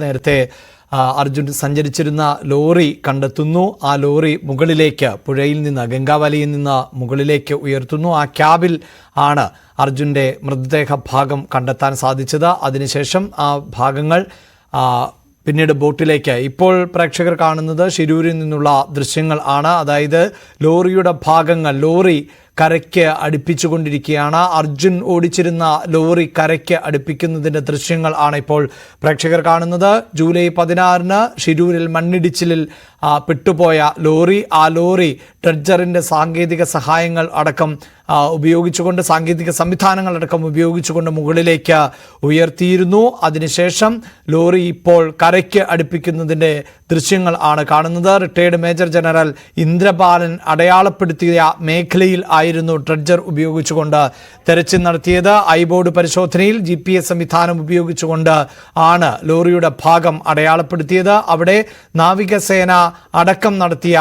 നേരത്തെ അർജുൻ സഞ്ചരിച്ചിരുന്ന ലോറി കണ്ടെത്തുന്നു. ആ ലോറി മുകളിലേക്ക് പുഴയിൽ നിന്ന് ഗംഗാവലിയിൽ നിന്ന് മുകളിലേക്ക് ഉയർത്തുന്നു. ആ ക്യാബിൽ ആണ് അർജുൻ്റെ മൃതദേഹ ഭാഗം കണ്ടെത്താൻ സാധിച്ചത്. അതിനുശേഷം ആ ഭാഗങ്ങൾ പിന്നീട് ബോട്ടിലേക്ക്. ഇപ്പോൾ പ്രേക്ഷകർ കാണുന്നത് ഷിരൂരിൽ നിന്നുള്ള ദൃശ്യങ്ങൾ ആണ്. അതായത് ലോറിയുടെ ഭാഗങ്ങൾ ലോറി കരയ്ക്ക് അടുപ്പിച്ചുകൊണ്ടിരിക്കുകയാണ്. അർജുൻ ഓടിച്ചിരുന്ന ലോറി കരയ്ക്ക് അടുപ്പിക്കുന്നതിൻ്റെ ദൃശ്യങ്ങൾ ആണ് ഇപ്പോൾ പ്രേക്ഷകർ കാണുന്നത്. ജൂലൈ 16 ഷിരൂരിൽ മണ്ണിടിച്ചിലിൽ പെട്ടുപോയ ലോറി, ആ ലോറി ഡ്രഡ്ജറിൻ്റെ സാങ്കേതിക സഹായങ്ങൾ അടക്കം ഉപയോഗിച്ചുകൊണ്ട്, സാങ്കേതിക സംവിധാനങ്ങളടക്കം ഉപയോഗിച്ചുകൊണ്ട് മുകളിലേക്ക് ഉയർത്തിയിരുന്നു. അതിനുശേഷം ലോറി ഇപ്പോൾ കരയ്ക്ക് അടുപ്പിക്കുന്നതിൻ്റെ ദൃശ്യങ്ങൾ ആണ് കാണുന്നത്. റിട്ടയർഡ് മേജർ ജനറൽ ഇന്ദ്രപാലൻ അടയാളപ്പെടുത്തിയ മേഖലയിൽ ആയിരുന്നു ഡ്രഡ്ജർ ഉപയോഗിച്ചുകൊണ്ട് തെരച്ചിൽ നടത്തിയത്. ഐബോർഡ് പരിശോധനയിൽ GPS സംവിധാനം ഉപയോഗിച്ചുകൊണ്ട് ആണ് ലോറിയുടെ ഭാഗം അടയാളപ്പെടുത്തിയത്. അവിടെ നാവികസേന അടക്കം നടത്തിയ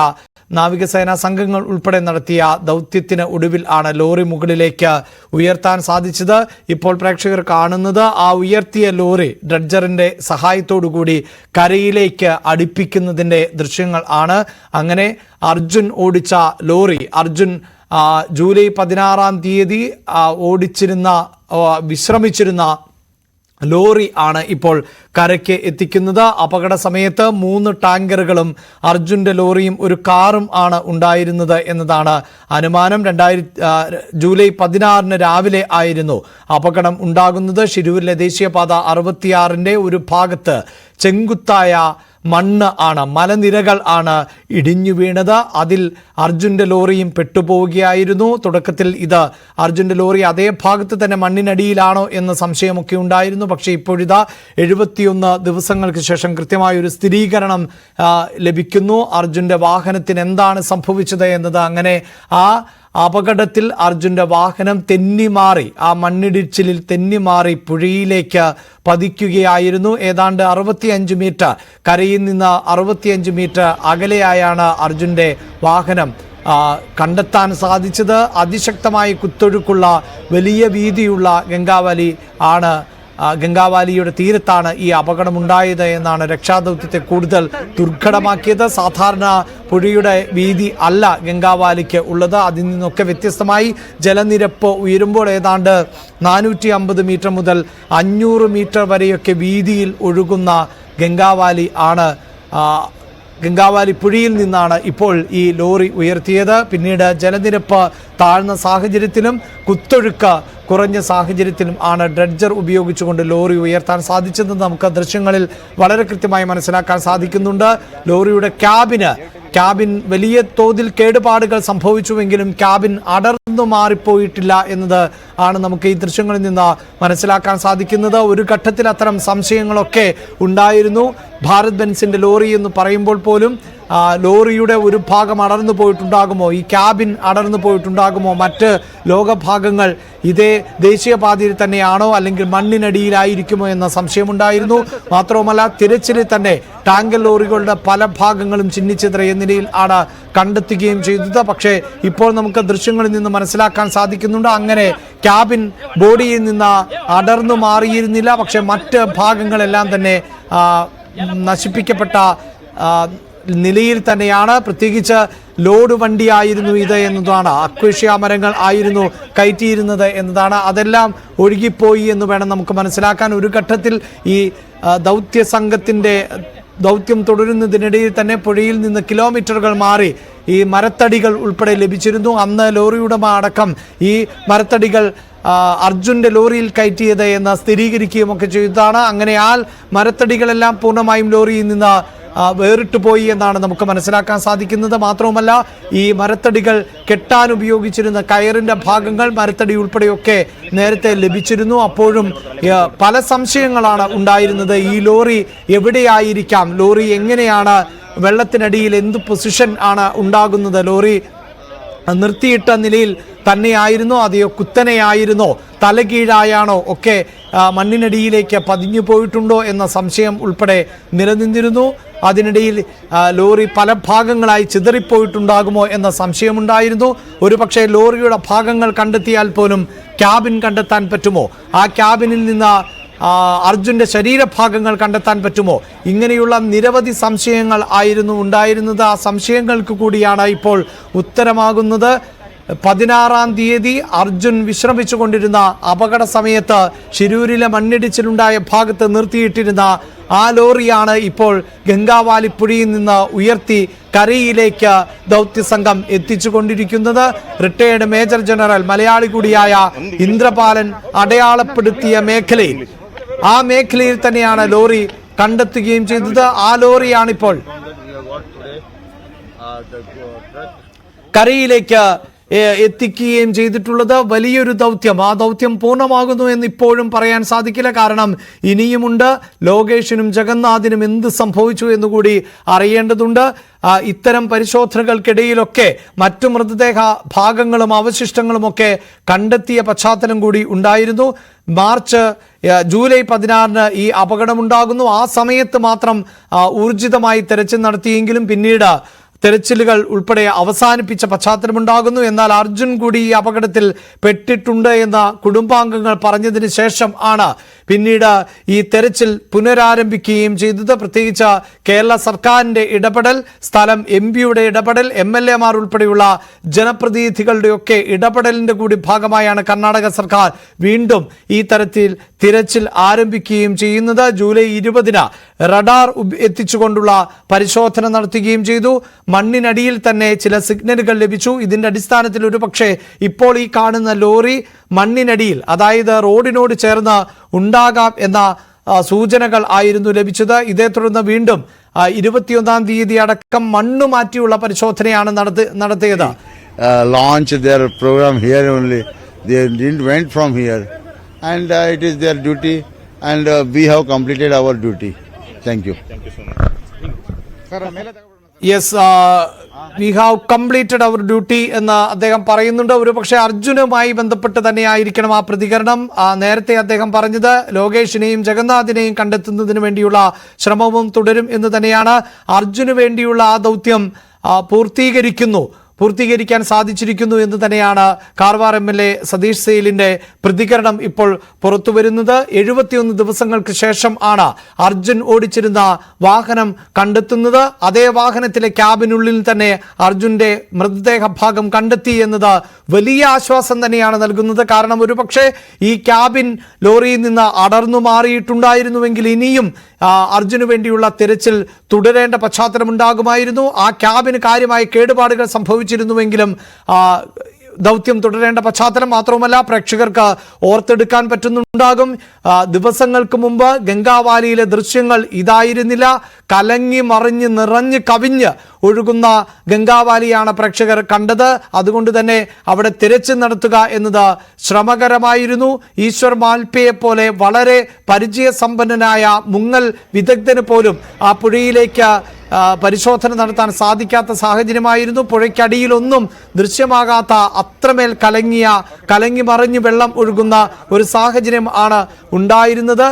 നാവികസേനാ സംഘങ്ങൾ ഉൾപ്പെടെ നടത്തിയ ദൗത്യത്തിന് ഒടുവിൽ ആണ് ലോറി മുകളിലേക്ക് ഉയർത്താൻ സാധിച്ചത്. ഇപ്പോൾ പ്രേക്ഷകർ കാണുന്നത് ആ ഉയർത്തിയ ലോറി ഡ്രഡ്ജറിൻ്റെ സഹായത്തോടുകൂടി കരയിലേക്ക് അടുപ്പിക്കുന്നതിൻ്റെ ദൃശ്യങ്ങൾ ആണ്. അങ്ങനെ അർജുൻ ഓടിച്ച ലോറി, അർജുൻ ജൂലൈ 16 ഓടിച്ചിരുന്ന വിശ്രമിച്ചിരുന്ന ലോറി ആണ് ഇപ്പോൾ കരയ്ക്ക് എത്തിക്കുന്നത്. അപകട സമയത്ത് 3 ടാങ്കറുകളും അർജുൻ്റെ ലോറിയും ഒരു കാറും ആണ് ഉണ്ടായിരുന്നത് എന്നതാണ് അനുമാനം. ജൂലൈ 16 രാവിലെ ആയിരുന്നു അപകടം ഉണ്ടാകുന്നത്. ഷിരൂരിലെ ദേശീയപാത 66 ഒരു ഭാഗത്ത് ചെങ്കുത്തായ മണ്ണ് ആണ്, മലനിരകൾ ആണ് ഇടിഞ്ഞു വീണത്. അതിൽ അർജുൻ്റെ ലോറിയും പെട്ടുപോവുകയായിരുന്നു. തുടക്കത്തിൽ ഇത് അർജുൻ്റെ ലോറി അതേ ഭാഗത്ത് തന്നെ മണ്ണിനടിയിലാണോ എന്ന സംശയമൊക്കെ ഉണ്ടായിരുന്നു. പക്ഷേ ഇപ്പോഴിതാ 71 ദിവസങ്ങൾക്ക് ശേഷം കൃത്യമായൊരു സ്ഥിരീകരണം ലഭിക്കുന്നു. അർജുൻ്റെ വാഹനത്തിന് എന്താണ് സംഭവിച്ചത് എന്നത്. അങ്ങനെ ആ അപകടത്തിൽ അർജുൻ്റെ വാഹനം തെന്നിമാറി, ആ മണ്ണിടിച്ചിലിൽ തെന്നിമാറി പുഴയിലേക്ക് പതിക്കുകയായിരുന്നു. ഏതാണ്ട് 65 മീറ്റർ കരയിൽ നിന്ന് 65 മീറ്റർ അകലെയായാണ് അർജുൻ്റെ വാഹനം കണ്ടെത്താൻ സാധിച്ചത്. അതിശക്തമായി കുത്തൊഴുക്കുള്ള വലിയ വീതിയുള്ള ഗംഗാവാലിയുടെ തീരത്താണ് ഈ അപകടമുണ്ടായത് എന്നാണ് രക്ഷാദൗത്യത്തെ കൂടുതൽ ദുർഘടമാക്കിയത്. സാധാരണ പുഴയുടെ വീതി അല്ല ഗംഗാവാലിക്ക് ഉള്ളത്. അതിൽ നിന്നൊക്കെ വ്യത്യസ്തമായി ജലനിരപ്പ് ഉയരുമ്പോൾ ഏതാണ്ട് 450 മീറ്റർ മുതൽ 500 മീറ്റർ വരെയൊക്കെ വീതിയിൽ ഒഴുകുന്ന ഗംഗാവാലി പുഴയിൽ നിന്നാണ് ഇപ്പോൾ ഈ ലോറി ഉയർത്തിയത്. പിന്നീട് ജലനിരപ്പ് താഴ്ന്ന സാഹചര്യത്തിലും കുത്തൊഴുക്ക് കുറഞ്ഞ സാഹചര്യത്തിലും ആണ് ഡ്രഡ്ജർ ഉപയോഗിച്ചുകൊണ്ട് ലോറി ഉയർത്താൻ സാധിച്ചത്. നമുക്ക് ദൃശ്യങ്ങളിൽ വളരെ കൃത്യമായി മനസ്സിലാക്കാൻ സാധിക്കുന്നുണ്ട്. ലോറിയുടെ ക്യാബിൻ വലിയ തോതിൽ കേടുപാടുകൾ സംഭവിച്ചുവെങ്കിലും ക്യാബിൻ അടർന്നു മാറിപ്പോയിട്ടില്ല എന്നത് ആണ് നമുക്ക് ഈ ദൃശ്യങ്ങളിൽ നിന്ന് മനസ്സിലാക്കാൻ സാധിക്കുന്നത്. ഒരു ഘട്ടത്തിൽ അത്തരം സംശയങ്ങളൊക്കെ ഉണ്ടായിരുന്നു. ഭാരത് ബെൻസിൻ്റെ ലോറി എന്ന് പറയുമ്പോൾ പോലും ലോറിയുടെ ഒരു ഭാഗം അടർന്നു പോയിട്ടുണ്ടാകുമോ, ഈ ക്യാബിൻ അടർന്നു പോയിട്ടുണ്ടാകുമോ, മറ്റ് ലോകഭാഗങ്ങൾ ഇതേ ദേശീയപാതയിൽ തന്നെയാണോ അല്ലെങ്കിൽ മണ്ണിനടിയിലായിരിക്കുമോ എന്ന സംശയമുണ്ടായിരുന്നു. മാത്രവുമല്ല തിരച്ചിലിൽ തന്നെ ടാങ്കർ ലോറികളുടെ പല ഭാഗങ്ങളും ചിന്നിച്ചിതറിയ നിലയിൽ ആണ് കണ്ടെത്തുകയും ചെയ്തത്. പക്ഷേ ഇപ്പോൾ നമുക്ക് ദൃശ്യങ്ങളിൽ നിന്ന് മനസ്സിലാക്കാൻ സാധിക്കുന്നുണ്ട്, അങ്ങനെ ക്യാബിൻ ബോഡിയിൽ നിന്ന് അടർന്നു മാറിയിരുന്നില്ല. പക്ഷേ മറ്റ് ഭാഗങ്ങളെല്ലാം തന്നെ നശിപ്പിക്കപ്പെട്ട നിലയിൽ തന്നെയാണ്. പ്രത്യേകിച്ച് ലോഡ് വണ്ടിയായിരുന്നു ഇത് എന്നതാണ്. അക്വേഷ്യ മരങ്ങൾ ആയിരുന്നു കയറ്റിയിരുന്നത് എന്നതാണ്. അതെല്ലാം ഒഴുകിപ്പോയി എന്ന് വേണം നമുക്ക് മനസ്സിലാക്കാൻ. ഒരു ഘട്ടത്തിൽ ഈ ദൗത്യ സംഘത്തിൻ്റെ ദൗത്യം തുടരുന്നതിനിടയിൽ തന്നെ പുഴയിൽ നിന്ന് കിലോമീറ്ററുകൾ മാറി ഈ മരത്തടികൾ ഉൾപ്പെടെ ലഭിച്ചിരുന്നു. അന്ന് ലോറിയുടെ അടക്കം ഈ മരത്തടികൾ അർജുൻ്റെ ലോറിയിൽ കയറ്റിയത് എന്ന് സ്ഥിരീകരിക്കുകയുമൊക്കെ ചെയ്തതാണ്. അങ്ങനെ ആ മരത്തടികളെല്ലാം പൂർണ്ണമായും ലോറിയിൽ നിന്ന് വേറിട്ട് പോയി എന്നാണ് നമുക്ക് മനസ്സിലാക്കാൻ സാധിക്കുന്നത്. മാത്രവുമല്ല ഈ മരത്തടികൾ കെട്ടാൻ ഉപയോഗിച്ചിരുന്ന കയറിൻ്റെ ഭാഗങ്ങൾ, മരത്തടി ഉൾപ്പെടെയൊക്കെ നേരത്തെ ലഭിച്ചിരുന്നു. അപ്പോഴും പല സംശയങ്ങളാണ് ഉണ്ടായിരുന്നത്. ഈ ലോറി എവിടെയായിരിക്കാം, ലോറി എങ്ങനെയാണ് വെള്ളത്തിനടിയിൽ എന്ത് പൊസിഷൻ ആണ് ഉണ്ടാകുന്നത്, ലോറി നിർത്തിയിട്ട നിലയിൽ തന്നെയായിരുന്നോ അതെയോ കുത്തനെയായിരുന്നോ തലകീഴായാണോ ഒക്കെ മണ്ണിനടിയിലേക്ക് പതിഞ്ഞു പോയിട്ടുണ്ടോ എന്ന സംശയം ഉൾപ്പെടെ നിലനിന്നിരുന്നു. അതിനിടയിൽ ലോറി പല ഭാഗങ്ങളായി ചിതറിപ്പോയിട്ടുണ്ടാകുമോ എന്ന സംശയമുണ്ടായിരുന്നു. ഒരുപക്ഷെ ലോറിയുടെ ഭാഗങ്ങൾ കണ്ടെത്തിയാൽ പോലും ക്യാബിൻ കണ്ടെത്താൻ പറ്റുമോ, ആ ക്യാബിനിൽ നിന്ന് അർജുൻ്റെ ശരീരഭാഗങ്ങൾ കണ്ടെത്താൻ പറ്റുമോ? ഇങ്ങനെയുള്ള നിരവധി സംശയങ്ങൾ ആയിരുന്നു ഉണ്ടായിരുന്നത്. ആ സംശയങ്ങൾക്ക് കൂടിയാണ് ഇപ്പോൾ ഉത്തരമാകുന്നത്. 16-ാം തീയതി അർജുൻ വിശ്രമിച്ചുകൊണ്ടിരുന്ന അപകട സമയത്ത് ശിരൂരിലെ മണ്ണിടിച്ചിലുണ്ടായ ഭാഗത്ത് നിർത്തിയിട്ടിരുന്ന ആ ലോറിയാണ് ഇപ്പോൾ ഗംഗാവാലി പുഴയിൽ നിന്ന് ഉയർത്തി കരയിലേക്ക് ദൗത്യസംഘം എത്തിച്ചുകൊണ്ടിരിക്കുന്നത്. റിട്ടയേർഡ് മേജർ ജനറൽ മലയാളി കൂടിയായ ഇന്ദ്രപാലൻ അടയാളപ്പെടുത്തിയ മേഖലയിൽ, ആ മേഖലയിൽ തന്നെയാണ് ലോറി കണ്ടെത്തുകയും ചെയ്തത്. ആ ലോറിയാണിപ്പോൾ കരയിലേക്ക് എത്തിക്കുകയും ചെയ്തിട്ടുള്ളത്. വലിയൊരു ദൗത്യം. ആ ദൗത്യം പൂർണ്ണമാകുന്നു എന്ന് ഇപ്പോഴും പറയാൻ സാധിക്കില്ല. കാരണം ഇനിയുമുണ്ട്. ലോകേഷിനും ജഗന്നാഥിനും എന്ത് സംഭവിച്ചു എന്നുകൂടി അറിയേണ്ടതുണ്ട്. ഇത്തരം പരിശോധനകൾക്കിടയിലൊക്കെ മറ്റു മൃതദേഹ ഭാഗങ്ങളും അവശിഷ്ടങ്ങളുമൊക്കെ കണ്ടെത്തിയ പശ്ചാത്തലം കൂടി ഉണ്ടായിരുന്നു. ജൂലൈ 16-ന് ഈ അപകടമുണ്ടാകുന്നു. ആ സമയത്ത് മാത്രം ഊർജിതമായി തെരച്ചിൽ നടത്തിയെങ്കിലും പിന്നീട് തെരച്ചിലുകൾ ഉൾപ്പെടെ അവസാനിപ്പിച്ച പശ്ചാത്തലമുണ്ടാകുന്നു. എന്നാൽ അർജുൻ കൂടി ഈ അപകടത്തിൽ പെട്ടിട്ടുണ്ട് എന്ന് കുടുംബാംഗങ്ങൾ പറഞ്ഞതിന് ശേഷം ആണ് പിന്നീട് ഈ തെരച്ചിൽ പുനരാരംഭിക്കുകയും ചെയ്തത്. പ്രത്യേകിച്ച് കേരള സർക്കാരിൻ്റെ ഇടപെടൽ, സ്ഥലം MP-യുടെ ഇടപെടൽ, MLA-മാർ ഉൾപ്പെടെയുള്ള ജനപ്രതിനിധികളുടെയൊക്കെ ഇടപെടലിൻ്റെ കൂടി ഭാഗമായാണ് കർണാടക സർക്കാർ വീണ്ടും ഈ തരത്തിൽ തിരച്ചിൽ ആരംഭിക്കുകയും ചെയ്യുന്നത്. ജൂലൈ 20-ന് റഡാർ എത്തിച്ചുകൊണ്ടുള്ള പരിശോധന നടത്തുകയും ചെയ്തു. മണ്ണിനടിയിൽ തന്നെ ചില സിഗ്നലുകൾ ലഭിച്ചു. ഇതിൻ്റെ അടിസ്ഥാനത്തിൽ ഒരുപക്ഷെ ഇപ്പോൾ ഈ കാണുന്ന ലോറി മണ്ണിനടിയിൽ, അതായത് റോഡിനോട് ചേർന്ന് ഉണ്ടാകാം എന്ന സൂചനകൾ ആയിരുന്നു ലഭിച്ചത്. ഇതേ തുടർന്ന് വീണ്ടും 21-ാം തീയതി അടക്കം മണ്ണ് മാറ്റിയുള്ള പരിശോധനയാണ് നടത്തിയത്. Launch their program here only. They didn't went from here, and it is their duty, and we have completed our duty. Thank you. Thank you so much. Yes, we have completed our duty എന്ന് അദ്ദേഹം പറയുന്നുണ്ട്. ഒരു പക്ഷേ അർജുനുമായി ബന്ധപ്പെട്ട് തന്നെ ആയിരിക്കണം ആ പ്രതികരണം. നേരത്തെ അദ്ദേഹം പറഞ്ഞത് ലോകേഷിനെയും ജഗന്നാഥിനെയും കണ്ടെത്തുന്നതിന് വേണ്ടിയുള്ള ശ്രമവും തുടരും എന്ന് തന്നെയാണ്. അർജുന് വേണ്ടിയുള്ള ആ ദൗത്യം പൂർത്തീകരിക്കാൻ സാധിച്ചിരിക്കുന്നു എന്ന് തന്നെയാണ് കാർവാർ MLA സതീഷ് സെയിലിന്റെ പ്രതികരണം ഇപ്പോൾ പുറത്തു വരുന്നത്. 71 ദിവസങ്ങൾക്ക് ശേഷം ആണ് അർജുൻ ഓടിച്ചിരുന്ന വാഹനം കണ്ടെത്തുന്നത്. അതേ വാഹനത്തിലെ ക്യാബിനുള്ളിൽ തന്നെ അർജുന്റെ മൃതദേഹ ഭാഗം കണ്ടെത്തി എന്നത് വലിയ ആശ്വാസം തന്നെയാണ് നൽകുന്നത്. കാരണം ഒരുപക്ഷെ ഈ ക്യാബിൻ ലോറിയിൽ നിന്ന് അടർന്നു മാറിയിട്ടുണ്ടായിരുന്നുവെങ്കിൽ ഇനിയും അർജുന് വേണ്ടിയുള്ള തിരച്ചിൽ തുടരേണ്ട പശ്ചാത്തലമുണ്ടാകുമായിരുന്നു. ആ ക്യാബിന് കാര്യമായ കേടുപാടുകൾ സംഭവിച്ചിരുന്നുവെങ്കിലും ദൗത്യം തുടരേണ്ട പശ്ചാത്തലം. മാത്രവുമല്ല, പ്രേക്ഷകർക്ക് ഓർത്തെടുക്കാൻ പറ്റുന്നുണ്ടാകും, ദിവസങ്ങൾക്ക് മുമ്പ് ഗംഗാവാലിയിലെ ദൃശ്യങ്ങൾ ഇതായിരുന്നില്ല. കലങ്ങി മറിഞ്ഞ് നിറഞ്ഞ് കവിഞ്ഞ് ഒഴുകുന്ന ഗംഗാവാലിയാണ് പ്രേക്ഷകർ കണ്ടത്. അതുകൊണ്ട് തന്നെ അവിടെ തിരച്ചിൽ നടത്തുക എന്നത് ശ്രമകരമായിരുന്നു. ഈശ്വർ മാൽപ്പയെ പോലെ വളരെ പരിചയസമ്പന്നനായ മുങ്ങൽ വിദഗ്ധന് പോലും ആ പുഴയിലേക്ക് പരിശോധന നടത്താൻ സാധിക്കാത്ത സാഹചര്യമായിരുന്നു. പുഴയ്ക്കടിയിലൊന്നും ദൃശ്യമാകാത്ത അത്രമേൽ കലങ്ങി മറിഞ്ഞ് വെള്ളം ഒഴുകുന്ന ഒരു സാഹചര്യം ആണ് ഉണ്ടായിരുന്നത്.